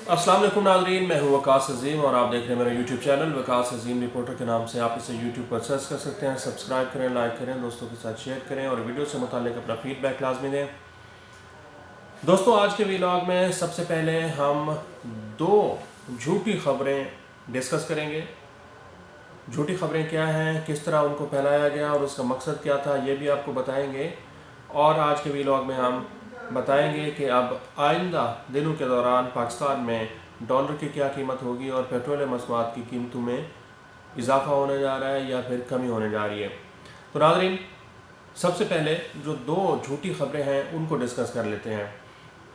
अस्सलाम वालेकुम नाज़रीन, मैं हूँ वकास अज़ीम और आप देख रहे हैं मेरा यूट्यूब चैनल वकास अज़ीम रिपोर्टर के नाम से। आप इसे यूट्यूब पर सर्च कर सकते हैं। सब्सक्राइब करें, लाइक करें, दोस्तों के साथ शेयर करें और वीडियो से मुताल्लिक़ अपना फीडबैक लाजमी दें। दोस्तों, आज के व्लॉग में सबसे पहले हम दो झूठी खबरें डिस्कस करेंगे। झूठी खबरें क्या हैं, किस तरह उनको फैलाया गया और उसका मकसद क्या था, ये भी आपको बताएंगे। और आज के व्लॉग में हम बताएंगे कि अब आइंदा दिनों के दौरान पाकिस्तान में डॉलर की क्या कीमत होगी और पेट्रोलियम मसनूआत की कीमतों में इजाफा होने जा रहा है या फिर कमी होने जा रही है। तो नाज़रीन, सबसे पहले जो दो झूठी खबरें हैं उनको डिस्कस कर लेते हैं।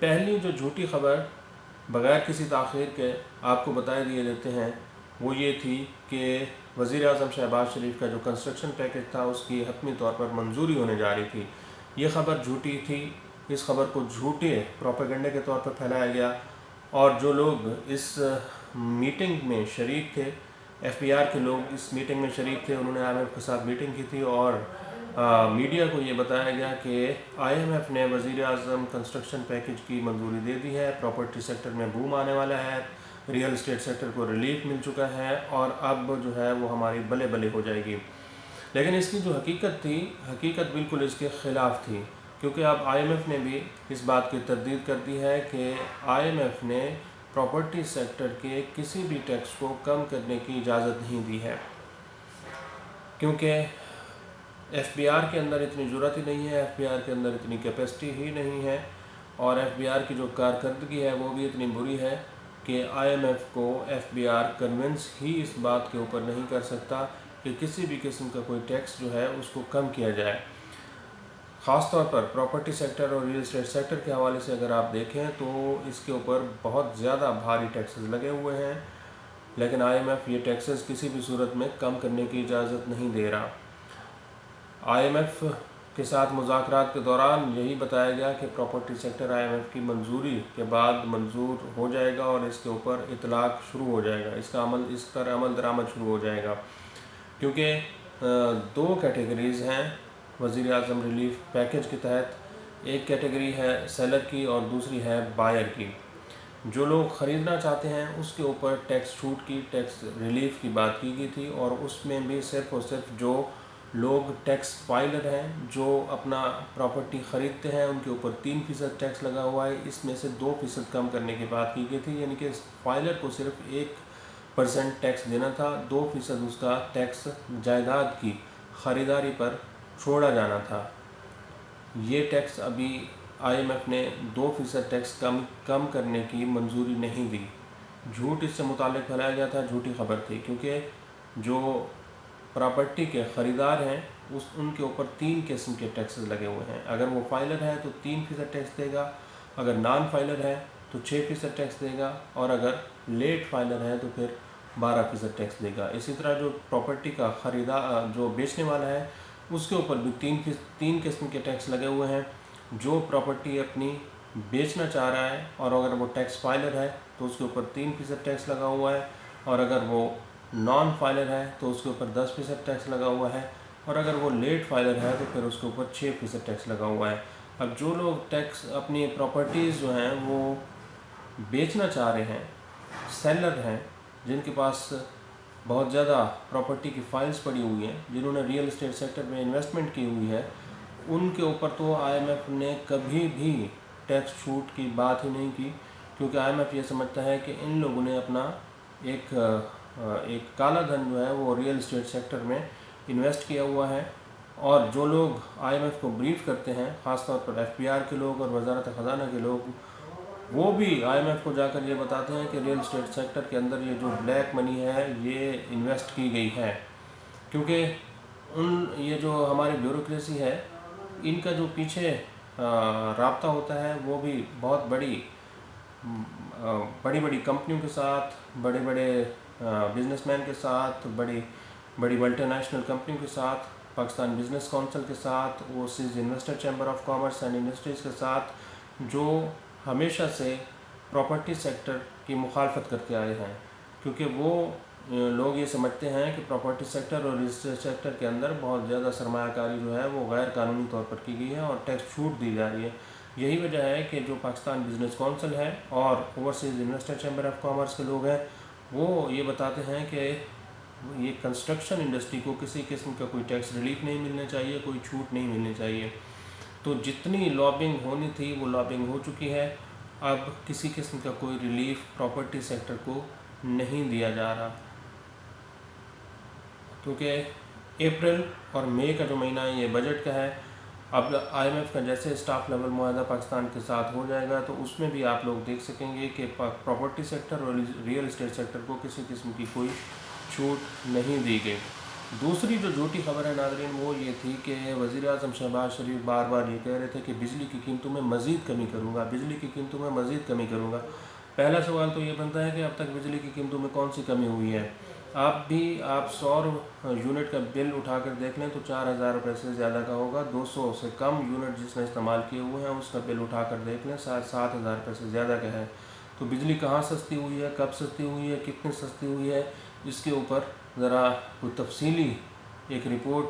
पहली जो झूठी खबर बग़ैर किसी ताख़ीर के आपको बताए दिए देते हैं वो ये थी कि वज़ीर आज़म शहबाज शरीफ का जो कंस्ट्रक्शन पैकेज था उसकी हतमी तौर पर मंजूरी होने जा रही थी। ये ख़बर झूठी थी। इस खबर को झूठे प्रोपेगेंडे के तौर पर फैलाया गया और जो लोग इस मीटिंग में शरीक थे, एफबीआर के लोग इस मीटिंग में शरीक थे, उन्होंने IMF के साथ मीटिंग की थी और मीडिया को ये बताया गया कि IMF ने वज़ीर आज़म कंस्ट्रक्शन पैकेज की मंजूरी दे दी है, प्रॉपर्टी सेक्टर में बूम आने वाला है, रियल इस्टेट सेक्टर को रिलीफ मिल चुका है और अब जो है वो हमारी बले बले हो जाएगी। लेकिन इसकी जो हकीकत थी, हकीकत बिल्कुल इसके ख़िलाफ़ थी, क्योंकि अब IMF ने भी इस बात की तरदीद कर दी है कि IMF ने प्रॉपर्टी सेक्टर के किसी भी टैक्स को कम करने की इजाज़त नहीं दी है, क्योंकि FBR के अंदर इतनी ज़रूरत ही नहीं है, FBR के अंदर इतनी कैपेसिटी ही नहीं है और FBR की जो कारकर्दगी है वो भी इतनी बुरी है कि IMF को FBR कन्विंस ही इस बात के ऊपर नहीं कर सकता कि किसी भी किस्म का कोई टैक्स जो है उसको कम किया जाए। ख़ास तौर पर प्रॉपर्टी सेक्टर और रियल इस्टेट सेक्टर के हवाले से अगर आप देखें तो इसके ऊपर बहुत ज़्यादा भारी टैक्सेस लगे हुए हैं, लेकिन IMF ये टैक्सेस किसी भी सूरत में कम करने की इजाज़त नहीं दे रहा। IMF के साथ मुज़ाकरात के दौरान यही बताया गया कि प्रॉपर्टी सेक्टर IMF की मंजूरी के बाद मंजूर हो जाएगा और इसके ऊपर इतलाक़ शुरू हो जाएगा, इस पर अमल दरामद शुरू हो जाएगा, क्योंकि दो कैटेगरीज़ हैं वज़ीर आज़म रिलीफ पैकेज के तहत। एक कैटेगरी है सेलर की और दूसरी है बायर की। जो लोग ख़रीदना चाहते हैं उसके ऊपर टैक्स छूट की, टैक्स रिलीफ की बात की गई थी और उसमें भी सिर्फ़ और सिर्फ जो लोग टैक्स फाइलर हैं, जो अपना प्रॉपर्टी ख़रीदते हैं, उनके ऊपर 3% टैक्स लगा हुआ है, इसमें से 2% कम करने की बात की गई थी, यानी कि फाइलर को सिर्फ 1% टैक्स देना था, 2% उसका टैक्स जायदाद की ख़रीदारी पर छोड़ा जाना था। ये टैक्स अभी IMF ने 2% टैक्स कम करने की मंजूरी नहीं दी। झूठ इससे मुताल्लिक़ फैलाया गया था, झूठी खबर थी, क्योंकि जो प्रॉपर्टी के ख़रीदार हैं उनके ऊपर 3 किस्म के टैक्सेस लगे हुए हैं। अगर वो फाइलर है तो 3% टैक्स देगा, अगर नॉन फाइलर है तो 6% टैक्स देगा और अगर लेट फाइलर है तो फिर 12% टैक्स देगा। इसी तरह जो प्रॉपर्टी का ख़रीदार जो बेचने वाला है उसके ऊपर भी 3 किस्म के टैक्स लगे हुए हैं। जो प्रॉपर्टी अपनी बेचना चाह रहा है और अगर वो टैक्स फाइलर है तो उसके ऊपर 3% टैक्स लगा हुआ है और अगर वो नॉन फाइलर है तो उसके ऊपर 10% टैक्स लगा हुआ है और अगर वो लेट फाइलर है तो फिर उसके ऊपर 6% टैक्स लगा हुआ है। अब जो लोग टैक्स अपनी प्रॉपर्टीज़ जो हैं वो बेचना चाह रहे हैं, सेलर हैं, जिनके पास बहुत ज़्यादा प्रॉपर्टी की फ़ाइल्स पड़ी हुई हैं, जिन्होंने रियल इस्टेट सेक्टर में इन्वेस्टमेंट की हुई है, उनके ऊपर तो IMF ने कभी भी टैक्स छूट की बात ही नहीं की, क्योंकि IMF ये समझता है कि इन लोगों ने अपना एक काला धन जो है वो रियल इस्टेट सेक्टर में इन्वेस्ट किया हुआ है। और जो लोग IMF को ब्रीफ करते हैं, ख़ास तौर पर FBR के लोग और वज़ारत ख़ज़ाना के लोग, वो भी IMF को जाकर ये बताते हैं कि रियल इस्टेट सेक्टर के अंदर ये जो ब्लैक मनी है ये इन्वेस्ट की गई है, क्योंकि ये जो हमारी ब्यूरोक्रेसी है इनका जो पीछे राब्ता होता है वो भी बहुत बड़ी बड़ी कंपनियों के साथ, बड़े बड़े बिजनेसमैन के साथ, बड़ी बड़ी मल्टीनेशनल कंपनियों के साथ, पाकिस्तान बिज़नेस काउंसिल के साथ, overseas investor chamber of commerce and industries के साथ, जो हमेशा से प्रॉपर्टी सेक्टर की मुखालफत करते आए हैं, क्योंकि वो लोग ये समझते हैं कि प्रॉपर्टी सेक्टर और रियल एस्टेट सेक्टर के अंदर बहुत ज़्यादा सरमायाकारी जो है वो गैर कानूनी तौर पर की गई है और टैक्स छूट दी जा रही है। यही वजह है कि जो पाकिस्तान बिज़नेस कौंसिल है और overseas investor chamber of commerce के लोग हैं वो ये बताते हैं कि ये कंस्ट्रक्शन इंडस्ट्री को किसी किस्म का कोई टैक्स रिलीफ नहीं मिलना चाहिए, कोई छूट नहीं मिलनी चाहिए। तो जितनी लॉबिंग होनी थी वो लॉबिंग हो चुकी है। अब किसी किस्म का कोई रिलीफ प्रॉपर्टी सेक्टर को नहीं दिया जा रहा, क्योंकि अप्रैल और मई का जो महीना है ये बजट का है। अब IMF का जैसे स्टाफ लेवल मुआहदा पाकिस्तान के साथ हो जाएगा तो उसमें भी आप लोग देख सकेंगे कि प्रॉपर्टी सेक्टर और रियल एस्टेट सेक्टर को किसी किस्म की कोई छूट नहीं दी गई। दूसरी जो झूठी खबर है नाज़रीन वो ये थी कि वज़ीर-ए-आज़म शहबाज शरीफ बार बार ये कह रहे थे कि बिजली की कीमतों में मज़ीद कमी करूँगा, बिजली की कीमतों में मज़ीद कमी करूँगा। पहला सवाल तो ये बनता है कि अब तक बिजली की कीमतों में कौन सी कमी हुई है। आप सौर यूनिट का बिल उठाकर देख लें तो 4,000 रुपये से ज़्यादा का होगा। 200 से कम यूनिट जिसने इस्तेमाल किए हुए हैं उसका बिल उठाकर देख लें 7,000 रुपये से ज़्यादा का है। तो बिजली कहाँ सस्ती हुई है, कब सस्ती हुई है, कितनी सस्ती हुई है, इसके ऊपर ज़रा कोई तफसीली एक report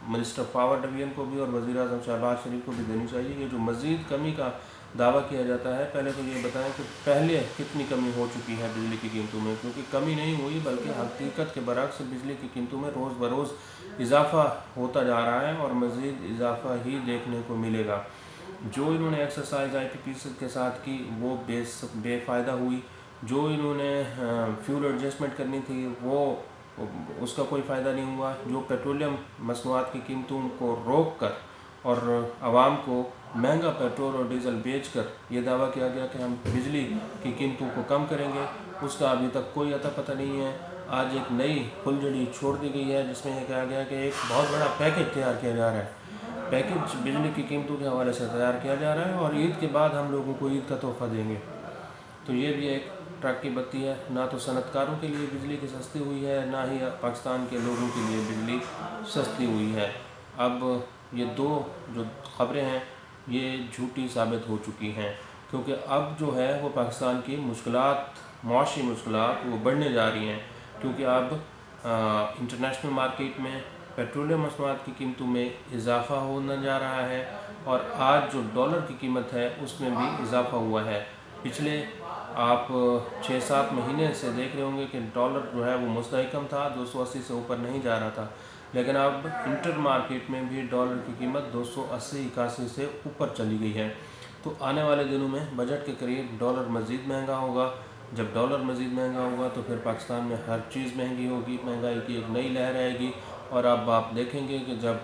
minister of power division को भी और वज़ीर-ए-आज़म शहबाज शरीफ को भी देनी चाहिए। ये जो मज़ीद कमी का दावा किया जाता है, पहले तो ये बताएं कि पहले कितनी कमी हो चुकी है बिजली की कीमतों में, क्योंकि कमी नहीं हुई बल्कि हकीकत के बरक्स बिजली की कीमतों में रोज़ बरोज़ इजाफ़ा होता जा रहा है और मज़ीद इजाफ़ा ही देखने को मिलेगा। जो इन्होंने एक्सरसाइज IPPC के साथ की वो बेफ़ायदा हुई। जो इन्होंने फ्यूल एडजस्टमेंट करनी थी वो उसका कोई फ़ायदा नहीं हुआ। जो पेट्रोलियम मसनूआत की कीमतों को रोक कर और आवाम को महंगा पेट्रोल और डीज़ल बेचकर ये दावा किया गया कि हम बिजली की कीमतों को कम करेंगे, उसका अभी तक कोई अता पता नहीं है। आज एक नई फुलझड़ी छोड़ दी गई है जिसमें यह कहा गया कि एक बहुत बड़ा पैकेज तैयार किया जा रहा है। पैकेज बिजली की कीमतों के हवाले से तैयार किया जा रहा है और ईद के बाद हम लोगों को ईद का तोहफ़ा देंगे। तो ये भी एक ट्रक की बत्ती है। ना तो सनतकारों के लिए बिजली की सस्ती हुई है, ना ही पाकिस्तान के लोगों के लिए बिजली सस्ती हुई है। अब ये दो जो ख़बरें हैं ये झूठी साबित हो चुकी हैं, क्योंकि अब जो है वो पाकिस्तान की मुश्किलात, मुआशी मुश्किलात वो बढ़ने जा रही हैं, क्योंकि अब इंटरनेशनल मार्केट में पेट्रोलियम मसनूआत की कीमतों में इजाफ़ा होने जा रहा है और आज जो डॉलर की कीमत है उसमें भी इजाफ़ा हुआ है। पिछले आप 6-7 महीने से देख रहे होंगे कि डॉलर जो है वो मुस्तहकम था, 280 से ऊपर नहीं जा रहा था, लेकिन अब इंटर मार्केट में भी डॉलर की कीमत 280-81 से ऊपर चली गई है। तो आने वाले दिनों में बजट के करीब डॉलर मज़ीद महंगा होगा। जब डॉलर मज़ीद महंगा होगा तो फिर पाकिस्तान में हर चीज़ महंगी होगी, महंगाई की एक नई लहर आएगी। और अब आप देखेंगे कि जब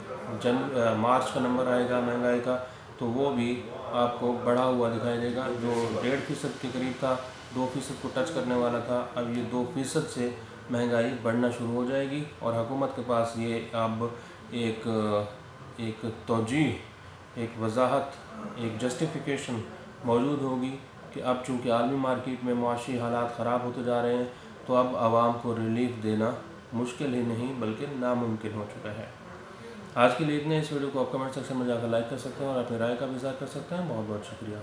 मार्च का नंबर आएगा महंगाई का तो वो भी आपको बढ़ा हुआ दिखाई देगा। जो 1.5% के करीब था, 2% को टच करने वाला था, अब ये 2% से महंगाई बढ़ना शुरू हो जाएगी और हुकूमत के पास ये अब एक तौजीह, एक वजाहत, एक जस्टिफिकेशन मौजूद होगी कि अब चूँकि आलमी मार्केट में मुआशी हालात ख़राब होते जा रहे हैं तो अब आवाम को रिलीफ देना मुश्किल ही नहीं बल्कि नामुमकिन हो चुका है। आज के लिए इतने। इस वीडियो को आप कमेंट सेक्शन में जाकर लाइक कर सकते हैं और अपनी राय का भी इज़हार कर सकते हैं। बहुत बहुत शुक्रिया।